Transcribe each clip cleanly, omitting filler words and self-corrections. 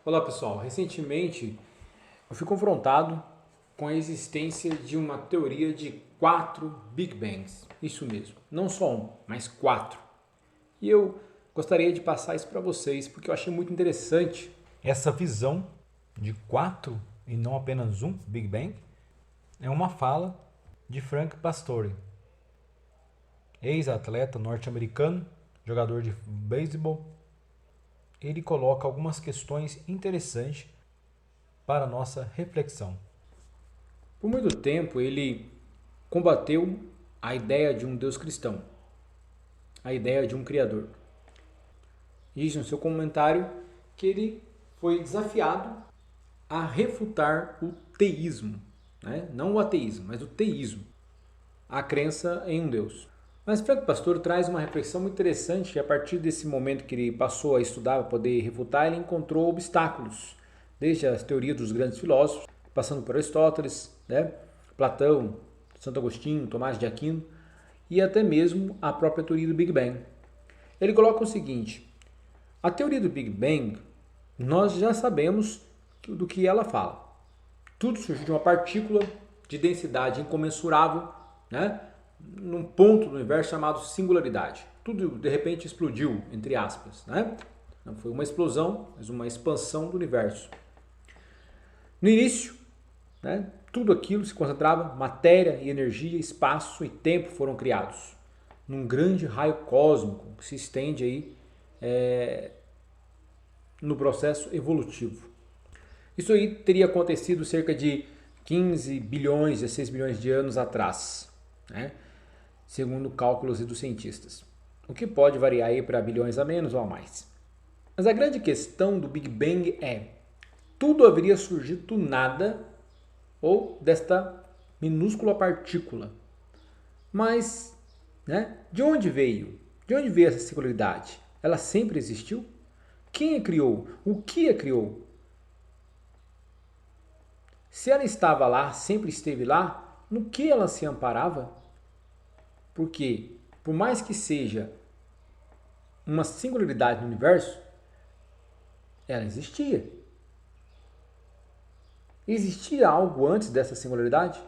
Olá pessoal, recentemente eu fui confrontado com a existência de uma teoria de 4 Big Bangs. Isso mesmo, não só um, mas 4. E eu gostaria de passar isso para vocês porque eu achei muito interessante. Essa visão de quatro e não apenas um Big Bang é uma fala de Frank Pastore, ex-atleta norte-americano, jogador de beisebol. Ele coloca algumas questões interessantes para nossa reflexão. Por muito tempo ele combateu a ideia de um Deus cristão, a ideia de um Criador. Diz no seu comentário que ele foi desafiado a refutar o teísmo, né? Não o ateísmo, mas o teísmo, a crença em um Deus. Mas Frank Pastor traz uma reflexão muito interessante que a partir desse momento que ele passou a estudar para poder refutar, ele encontrou obstáculos, desde as teorias dos grandes filósofos, passando por Aristóteles, né? Platão, Santo Agostinho, Tomás de Aquino e até mesmo a própria teoria do Big Bang. Ele coloca o seguinte: a teoria do Big Bang, nós já sabemos do que ela fala. Tudo surgiu de uma partícula de densidade incomensurável, né? Num ponto do universo chamado singularidade. Tudo de repente explodiu, entre aspas, né? Não foi uma explosão, mas uma expansão do universo. No início, né, tudo aquilo se concentrava, matéria e energia, espaço e tempo foram criados num grande raio cósmico que se estende aí no processo evolutivo. Isso aí teria acontecido cerca de 15 bilhões, 16 bilhões de anos atrás, né? Segundo cálculos dos cientistas. O que pode variar aí para bilhões a menos ou a mais. Mas a grande questão do Big Bang é: tudo haveria surgido do nada ou desta minúscula partícula. Mas, né, de onde veio? De onde veio essa singularidade? Ela sempre existiu? Quem a criou? O que a criou? Se ela estava lá, sempre esteve lá, no que ela se amparava? Porque, por mais que seja uma singularidade no universo, ela existia. Existia algo antes dessa singularidade?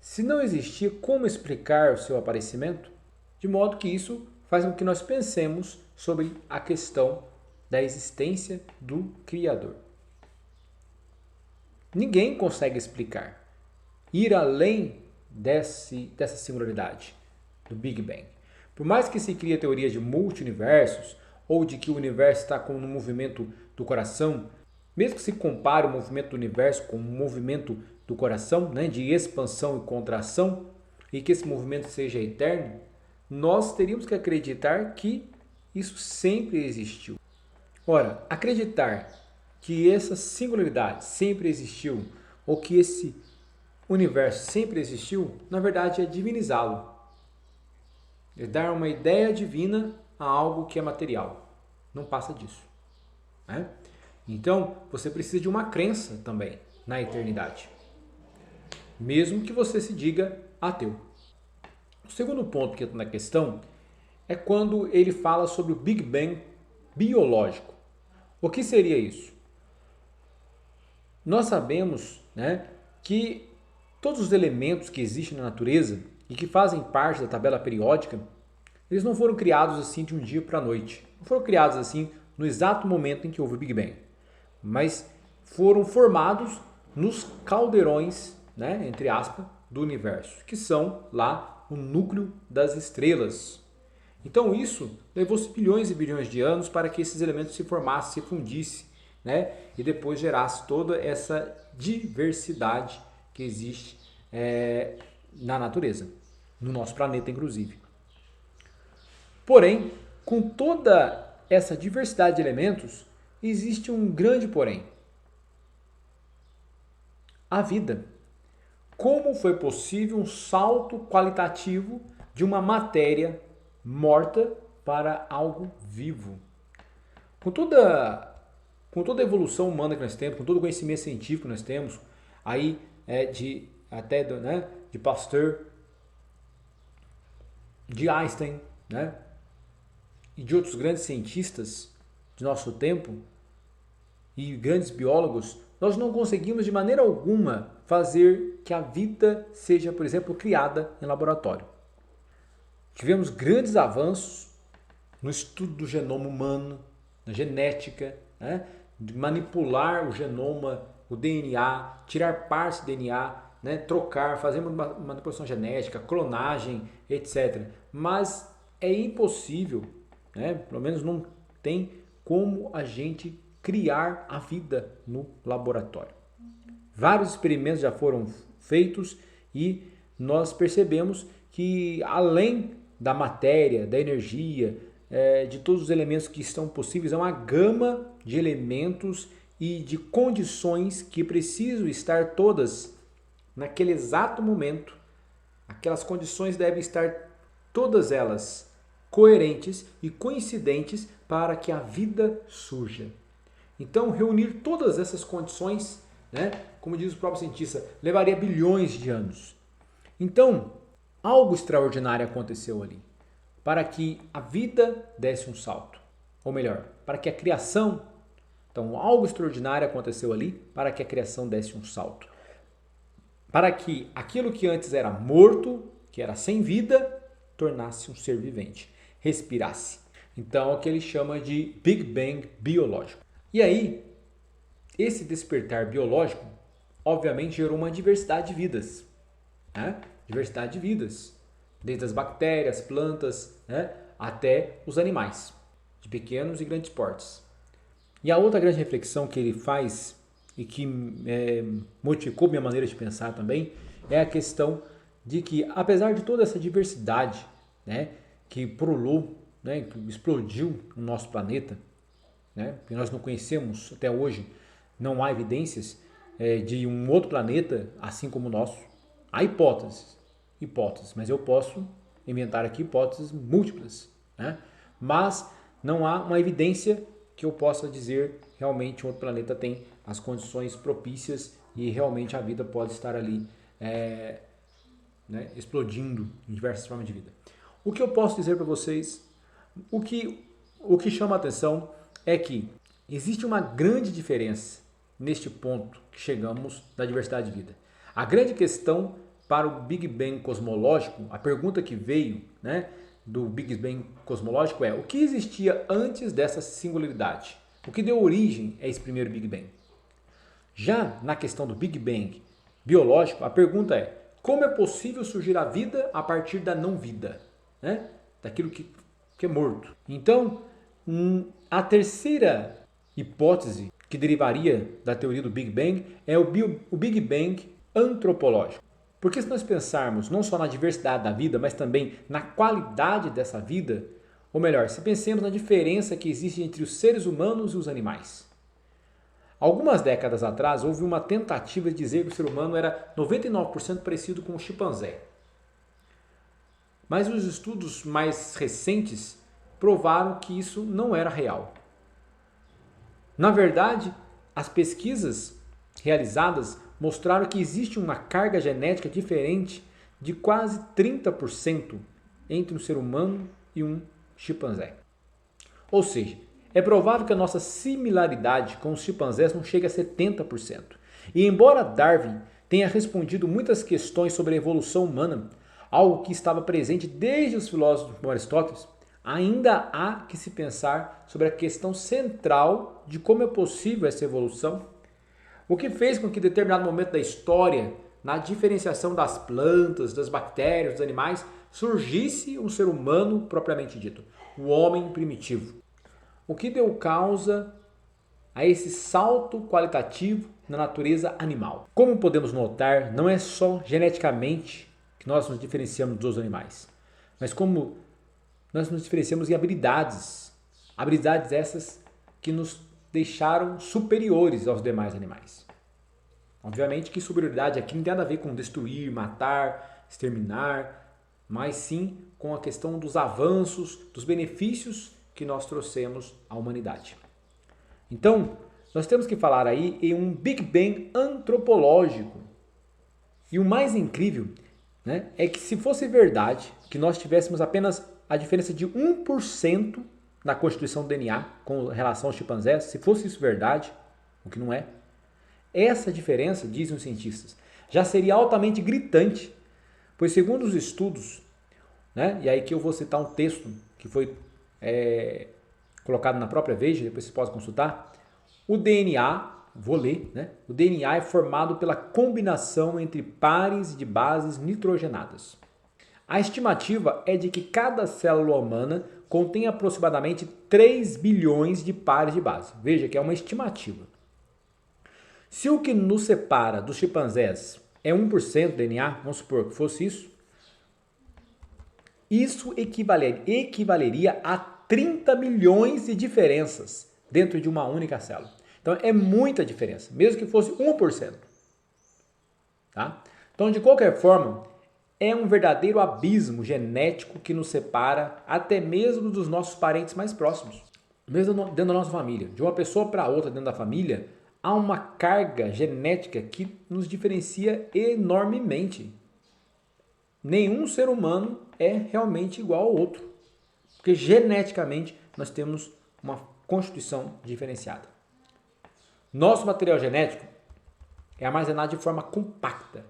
Se não existia, como explicar o seu aparecimento? De modo que isso faz com que nós pensemos sobre a questão da existência do Criador. Ninguém consegue explicar, ir além dessa singularidade do Big Bang. Por mais que se crie teorias de multi-universos ou de que o universo está com um movimento do coração, mesmo que se compare o movimento do universo com o movimento do coração, né, de expansão e contração, e que esse movimento seja eterno, nós teríamos que acreditar que isso sempre existiu. Ora, acreditar que essa singularidade sempre existiu ou que esse universo sempre existiu, na verdade é divinizá-lo. É dar uma ideia divina a algo que é material. Não passa disso, né? Então, você precisa de uma crença também na eternidade, mesmo que você se diga ateu. O segundo ponto que entra na questão é quando ele fala sobre o Big Bang biológico. O que seria isso? Nós sabemos, né, que todos os elementos que existem na natureza e que fazem parte da tabela periódica, eles não foram criados assim de um dia para a noite. Não foram criados assim no exato momento em que houve o Big Bang. Mas foram formados nos caldeirões, né, entre aspas, do universo, que são lá o núcleo das estrelas. Então isso levou-se bilhões e bilhões de anos para que esses elementos se formassem, se fundissem, né, e depois gerasse toda essa diversidade que existe na natureza, no nosso planeta inclusive. Porém, com toda essa diversidade de elementos, existe um grande porém: a vida. Como foi possível um salto qualitativo de uma matéria morta para algo vivo? Com toda, com toda a evolução humana que nós temos, com todo o conhecimento científico que nós temos, aí de Pasteur, de Einstein, né, e de outros grandes cientistas de nosso tempo, e grandes biólogos, nós não conseguimos de maneira alguma fazer que a vida seja, por exemplo, criada em laboratório. Tivemos grandes avanços no estudo do genoma humano, na genética, né? De manipular o genoma, o DNA, tirar partes do DNA, né? Trocar, fazer uma manipulação genética, clonagem, etc. Mas é impossível, né? Pelo menos não tem como a gente criar a vida no laboratório. Vários experimentos já foram feitos e nós percebemos que além da matéria, da energia, de todos os elementos que estão possíveis, é uma gama de elementos e de condições que precisam estar todas naquele exato momento. Aquelas condições devem estar todas elas coerentes e coincidentes para que a vida surja. Então, reunir todas essas condições, né, como diz o próprio cientista, levaria bilhões de anos. Então, algo extraordinário aconteceu ali, para que a vida desse um salto. Ou melhor, para que a criação... Então, algo extraordinário aconteceu ali para que a criação desse um salto. Para que aquilo que antes era morto, que era sem vida, tornasse um ser vivente, respirasse. Então, é o que ele chama de Big Bang biológico. E aí, esse despertar biológico, obviamente, gerou uma diversidade de vidas. Né? Diversidade de vidas. Desde as bactérias, plantas, né? Até os animais, de pequenos e grandes portes. E a outra grande reflexão que ele faz e que modificou minha maneira de pensar também é a questão de que, apesar de toda essa diversidade, né, que pululou, né, que explodiu no nosso planeta, né, que nós não conhecemos até hoje, não há evidências de um outro planeta assim como o nosso. Há hipóteses, mas eu posso inventar aqui hipóteses múltiplas, né? Mas não há uma evidência que eu possa dizer realmente um outro planeta tem as condições propícias e realmente a vida pode estar ali né, explodindo em diversas formas de vida. O que eu posso dizer para vocês, o que chama a atenção é que existe uma grande diferença neste ponto que chegamos da diversidade de vida. A grande questão para o Big Bang cosmológico, a pergunta que veio, né, do Big Bang cosmológico é: o que existia antes dessa singularidade? O que deu origem a esse primeiro Big Bang? Já na questão do Big Bang biológico, a pergunta é: como é possível surgir a vida a partir da não-vida? Né? Daquilo que é morto. Então, a terceira hipótese que derivaria da teoria do Big Bang é o Big Bang antropológico. Porque se nós pensarmos não só na diversidade da vida, mas também na qualidade dessa vida, ou melhor, se pensemos na diferença que existe entre os seres humanos e os animais. Algumas décadas atrás, houve uma tentativa de dizer que o ser humano era 99% parecido com o chimpanzé. Mas os estudos mais recentes provaram que isso não era real. Na verdade, as pesquisas realizadas mostraram que existe uma carga genética diferente de quase 30% entre um ser humano e um chimpanzé. Ou seja, é provável que a nossa similaridade com os chimpanzés não chegue a 70%. E embora Darwin tenha respondido muitas questões sobre a evolução humana, algo que estava presente desde os filósofos como Aristóteles, ainda há que se pensar sobre a questão central de como é possível essa evolução. O que fez com que em determinado momento da história, na diferenciação das plantas, das bactérias, dos animais, surgisse um ser humano propriamente dito, o homem primitivo. O que deu causa a esse salto qualitativo na natureza animal? Como podemos notar, não é só geneticamente que nós nos diferenciamos dos animais, mas como nós nos diferenciamos em habilidades. Habilidades essas que nos deixaram superiores aos demais animais. Obviamente que superioridade aqui não tem nada a ver com destruir, matar, exterminar, mas sim com a questão dos avanços, dos benefícios que nós trouxemos à humanidade. Então, nós temos que falar aí em um Big Bang antropológico. E o mais incrível, né, é que se fosse verdade que nós tivéssemos apenas a diferença de 1% na constituição do DNA com relação aos chimpanzés, se fosse isso verdade, o que não é. Essa diferença, dizem os cientistas, já seria altamente gritante, pois segundo os estudos, né, e aí que eu vou citar um texto que foi colocado na própria Veja, depois vocês podem consultar, o DNA, vou ler, né, o DNA é formado pela combinação entre pares de bases nitrogenadas. A estimativa é de que cada célula humana contém aproximadamente 3 bilhões de pares de base. Veja que é uma estimativa. Se o que nos separa dos chimpanzés é 1% do DNA, vamos supor que fosse isso equivaleria a 30 milhões de diferenças dentro de uma única célula. Então é muita diferença, mesmo que fosse 1%. Tá? Então, de qualquer forma, é um verdadeiro abismo genético que nos separa até mesmo dos nossos parentes mais próximos. Mesmo dentro da nossa família, de uma pessoa para outra dentro da família, há uma carga genética que nos diferencia enormemente. Nenhum ser humano é realmente igual ao outro, porque geneticamente nós temos uma constituição diferenciada. Nosso material genético é armazenado de forma compacta,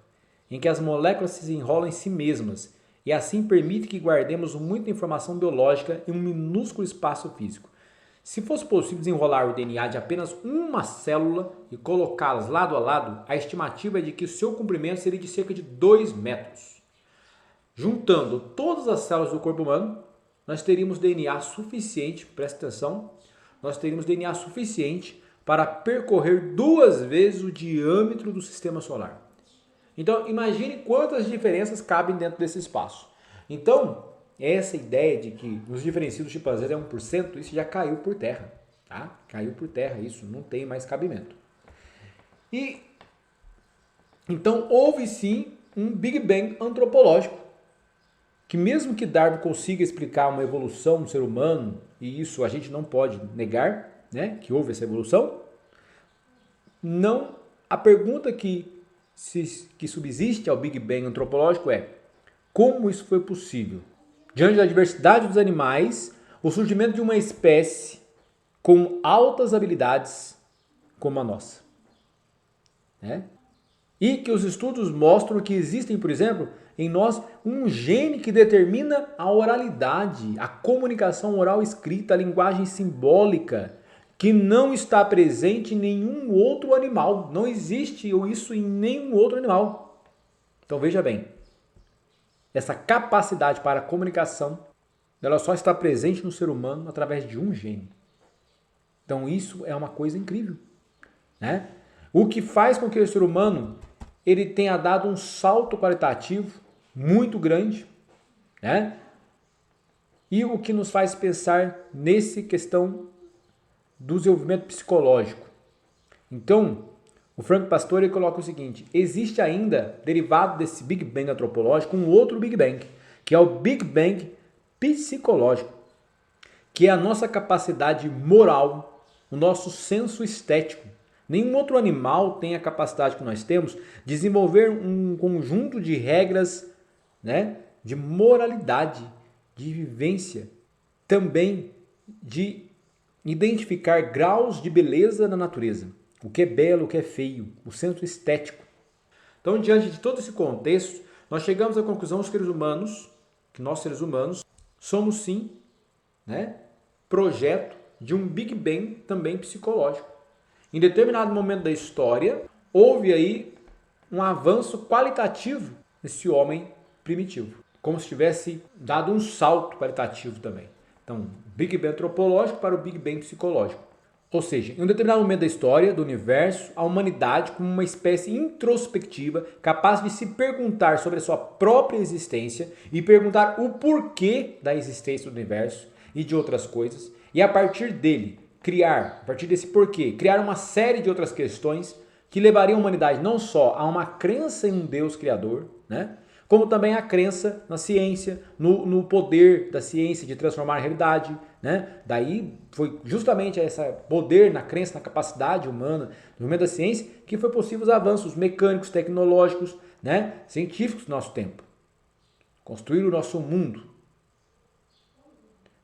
em que as moléculas se enrolam em si mesmas e assim permite que guardemos muita informação biológica em um minúsculo espaço físico. Se fosse possível desenrolar o DNA de apenas uma célula e colocá-las lado a lado, a estimativa é de que o seu comprimento seria de cerca de 2 metros. Juntando todas as células do corpo humano, nós teríamos DNA suficiente, presta atenção, nós teríamos DNA suficiente para percorrer 2 vezes o diâmetro do sistema solar. Então, imagine quantas diferenças cabem dentro desse espaço. Então, essa ideia de que nos diferencia dos chimpanzés é 1%, isso já caiu por terra. Tá? Caiu por terra, isso não tem mais cabimento. E então houve sim um Big Bang antropológico, que mesmo que Darwin consiga explicar uma evolução do ser humano, e isso a gente não pode negar, né, que houve essa evolução, não, a pergunta que subsiste ao Big Bang antropológico é: como isso foi possível? Diante da diversidade dos animais, o surgimento de uma espécie com altas habilidades como a nossa. Né? E que os estudos mostram que existem, por exemplo, em nós um gene que determina a oralidade, a comunicação oral escrita, a linguagem simbólica, que não está presente em nenhum outro animal. Não existe isso em nenhum outro animal. Então veja bem, essa capacidade para a comunicação, ela só está presente no ser humano através de um gene. Então isso é uma coisa incrível, né? O que faz com que o ser humano ele tenha dado um salto qualitativo muito grande, né? E o que nos faz pensar nessa questão do desenvolvimento psicológico. Então, o Frank Pastore coloca o seguinte: existe ainda, derivado desse Big Bang antropológico, um outro Big Bang, que é o Big Bang psicológico, que é a nossa capacidade moral, o nosso senso estético. Nenhum outro animal tem a capacidade que nós temos de desenvolver um conjunto de regras, né, de moralidade, de vivência, também de identificar graus de beleza na natureza, o que é belo, o que é feio, o senso estético. Então, diante de todo esse contexto, nós chegamos à conclusão, que nós seres humanos, somos sim, né, projeto de um Big Bang também psicológico. Em determinado momento da história, houve aí um avanço qualitativo nesse homem primitivo, como se tivesse dado um salto qualitativo também. Então, Big Bang antropológico para o Big Bang psicológico. Ou seja, em um determinado momento da história, do universo, a humanidade como uma espécie introspectiva, capaz de se perguntar sobre a sua própria existência e perguntar o porquê da existência do universo e de outras coisas, e a partir dele, a partir desse porquê, criar uma série de outras questões que levariam a humanidade não só a uma crença em um Deus criador, né? Como também a crença na ciência, no poder da ciência de transformar a realidade, né? Daí foi justamente esse poder na crença, na capacidade humana, no momento da ciência, que foi possível os avanços mecânicos, tecnológicos, né? Científicos do nosso tempo. Construir o nosso mundo.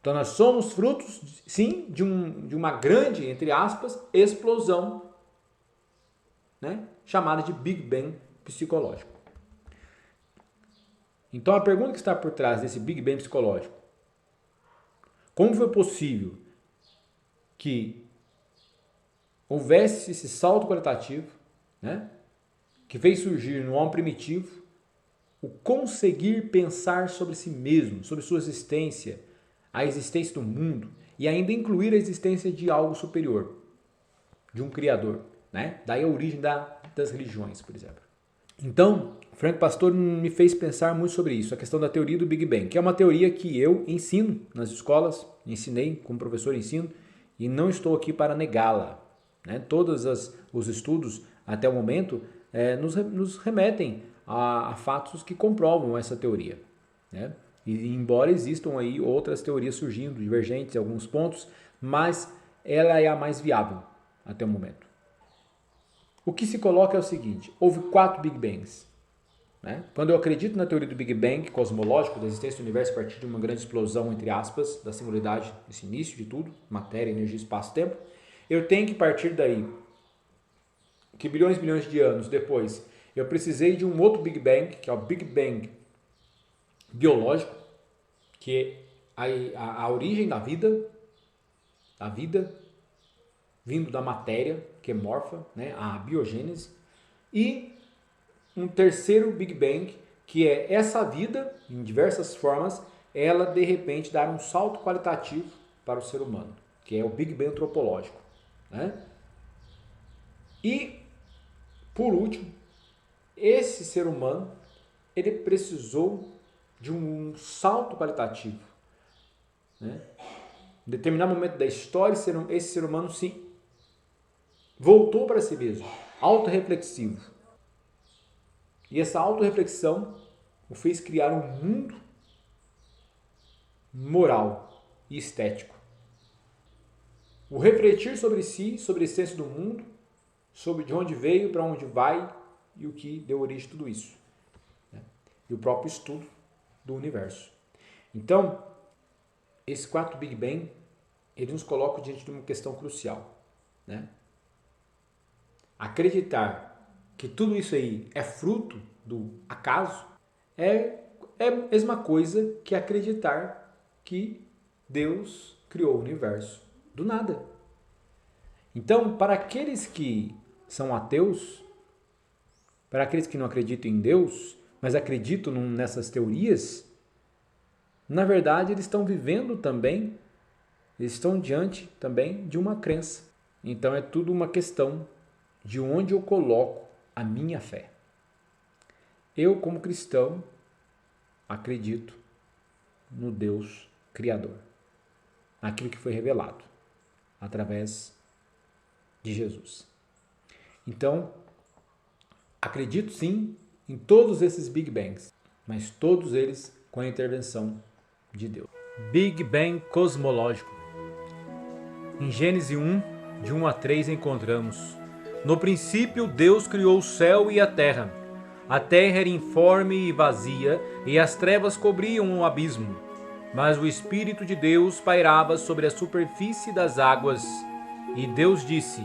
Então nós somos frutos, sim, de uma grande, entre aspas, explosão né, chamada de Big Bang psicológico. Então a pergunta que está por trás desse Big Bang psicológico: como foi possível que houvesse esse salto qualitativo, né, que fez surgir no homem primitivo o conseguir pensar sobre si mesmo, sobre sua existência, a existência do mundo e ainda incluir a existência de algo superior, de um criador, né? Daí a origem das religiões, por exemplo. Então, Frank Pastor me fez pensar muito sobre isso, a questão da teoria do Big Bang, que é uma teoria que eu ensino nas escolas, ensinei como professor ensino, e não estou aqui para negá-la, né? Todos os estudos até o momento nos remetem a fatos que comprovam essa teoria, né? E embora existam aí outras teorias surgindo, divergentes em alguns pontos, mas ela é a mais viável até o momento. O que se coloca é o seguinte: houve 4 Big Bangs, né? Quando eu acredito na teoria do Big Bang cosmológico, da existência do universo a partir de uma grande explosão, entre aspas, da singularidade, esse início de tudo, matéria, energia, espaço, tempo, eu tenho que partir daí, que bilhões e bilhões de anos depois, eu precisei de um outro Big Bang, que é o Big Bang biológico, que é a origem da vida vindo da matéria, que é morfa, né, a biogênese, e um terceiro Big Bang, que é essa vida, em diversas formas, ela de repente dar um salto qualitativo para o ser humano, que é o Big Bang antropológico, né? E, por último, esse ser humano, ele precisou de um salto qualitativo, né? Em determinado momento da história, esse ser humano se voltou para si mesmo, autorreflexivo. E essa autorreflexão o fez criar um mundo moral e estético. O refletir sobre si, sobre a essência do mundo, sobre de onde veio, para onde vai e o que deu origem a tudo isso, né? E o próprio estudo do universo. Então, esses 4 Big Bang, eles nos colocam diante de uma questão crucial, né? Acreditar que tudo isso aí é fruto do acaso é a mesma coisa que acreditar que Deus criou o universo do nada. Então, para aqueles que são ateus, para aqueles que não acreditam em Deus, mas acreditam nessas teorias, na verdade eles estão vivendo também, eles estão diante também de uma crença. Então é tudo uma questão de onde eu coloco a minha fé. Eu, como cristão, acredito no Deus Criador, aquilo que foi revelado através de Jesus. Então, acredito sim em todos esses Big Bangs, mas todos eles com a intervenção de Deus. Big Bang cosmológico. Em Gênesis 1, de 1 a 3, encontramos: no princípio, Deus criou o céu e a terra. A terra era informe e vazia, e as trevas cobriam o abismo. Mas o Espírito de Deus pairava sobre a superfície das águas. E Deus disse: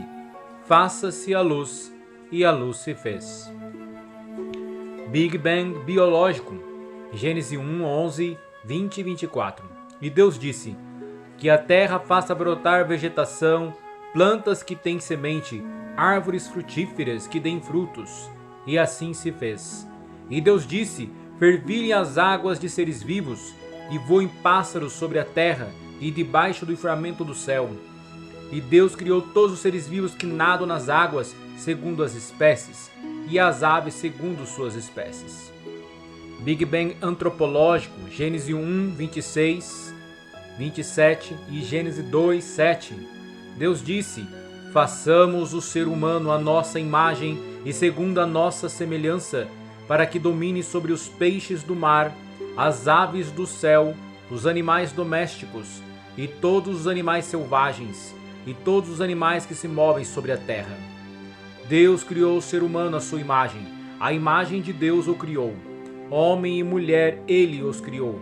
faça-se a luz, e a luz se fez. Big Bang biológico. Gênesis 1, 11, 20 e 24. E Deus disse: que a terra faça brotar vegetação, plantas que têm semente, árvores frutíferas que deem frutos. E assim se fez. E Deus disse: fervilhem as águas de seres vivos, e voem pássaros sobre a terra e debaixo do firmamento do céu. E Deus criou todos os seres vivos que nadam nas águas, segundo as espécies, e as aves segundo suas espécies. Big Bang antropológico, Gênesis 1, 26, 27 e Gênesis 2, 7. Deus disse: façamos o ser humano à nossa imagem e segundo a nossa semelhança, para que domine sobre os peixes do mar, as aves do céu, os animais domésticos e todos os animais selvagens e todos os animais que se movem sobre a terra. Deus criou o ser humano à sua imagem, a imagem de Deus o criou. Homem e mulher ele os criou.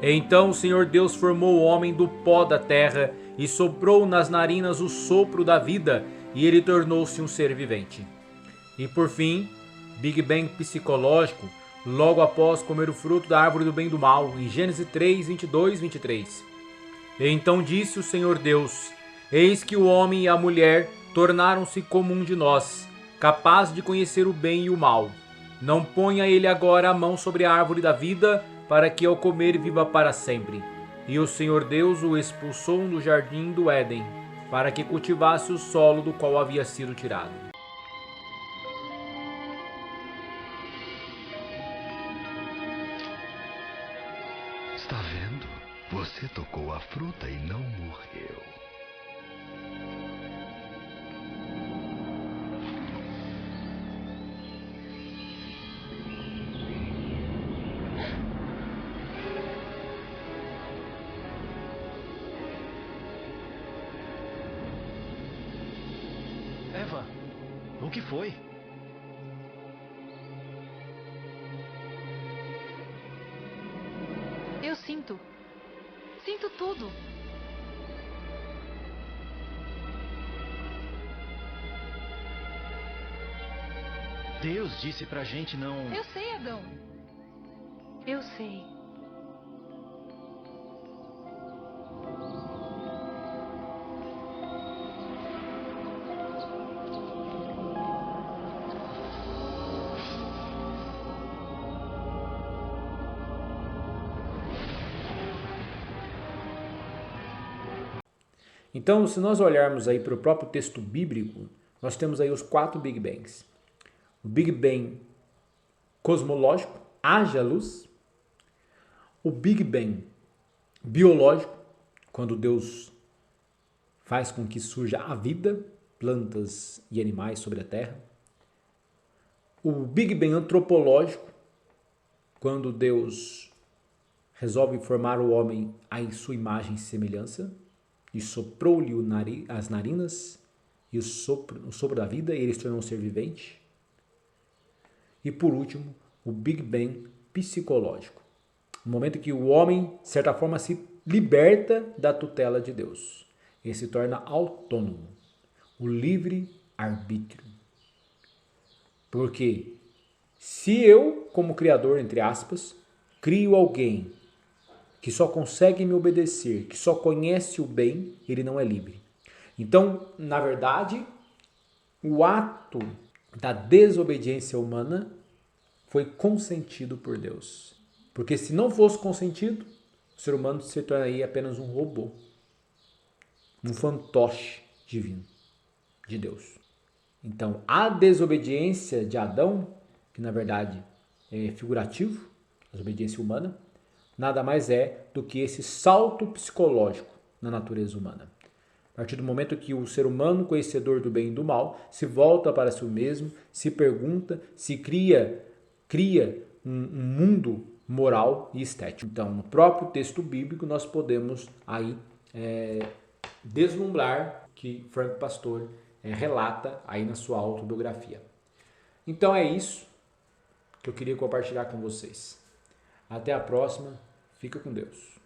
Então o Senhor Deus formou o homem do pó da terra e soprou nas narinas o sopro da vida, e ele tornou-se um ser vivente. E por fim, Big Bang psicológico, logo após comer o fruto da árvore do bem e do mal, em Gênesis 3, 22, 23. E então disse o Senhor Deus: Eis que o homem e a mulher tornaram-se como um de nós, capaz de conhecer o bem e o mal. Não ponha ele agora a mão sobre a árvore da vida, para que ao comer viva para sempre. E o Senhor Deus o expulsou do jardim do Éden, para que cultivasse o solo do qual havia sido tirado. Está vendo? Você tocou a fruta e não morreu. Eva, o que foi? Eu sinto. Sinto tudo. Deus disse pra gente não... Eu sei, Adão. Eu sei. Então, se nós olharmos aí para o próprio texto bíblico, nós temos aí os 4 Big Bangs. O Big Bang cosmológico, haja luz. O Big Bang biológico, quando Deus faz com que surja a vida, plantas e animais sobre a Terra. O Big Bang antropológico, quando Deus resolve formar o homem à sua imagem e semelhança, e soprou-lhe as narinas e o sopro da vida, e ele se tornou um ser vivente. E por último, o Big Bang psicológico, no momento que o homem, de certa forma, se liberta da tutela de Deus. Ele se torna autônomo, o livre arbítrio. Porque se eu, como criador, entre aspas, crio alguém que só consegue me obedecer, que só conhece o bem, ele não é livre. Então, na verdade, o ato da desobediência humana foi consentido por Deus. Porque se não fosse consentido, o ser humano se tornaria apenas um robô, um fantoche divino de Deus. Então, a desobediência de Adão, que na verdade é figurativo, a desobediência humana, nada mais é do que esse salto psicológico na natureza humana. A partir do momento que o ser humano, conhecedor do bem e do mal, se volta para si mesmo, se pergunta, se cria um mundo moral e estético. Então, no próprio texto bíblico, nós podemos aí deslumbrar que Frank Pastore relata aí na sua autobiografia. Então é isso que eu queria compartilhar com vocês. Até a próxima. Fica com Deus.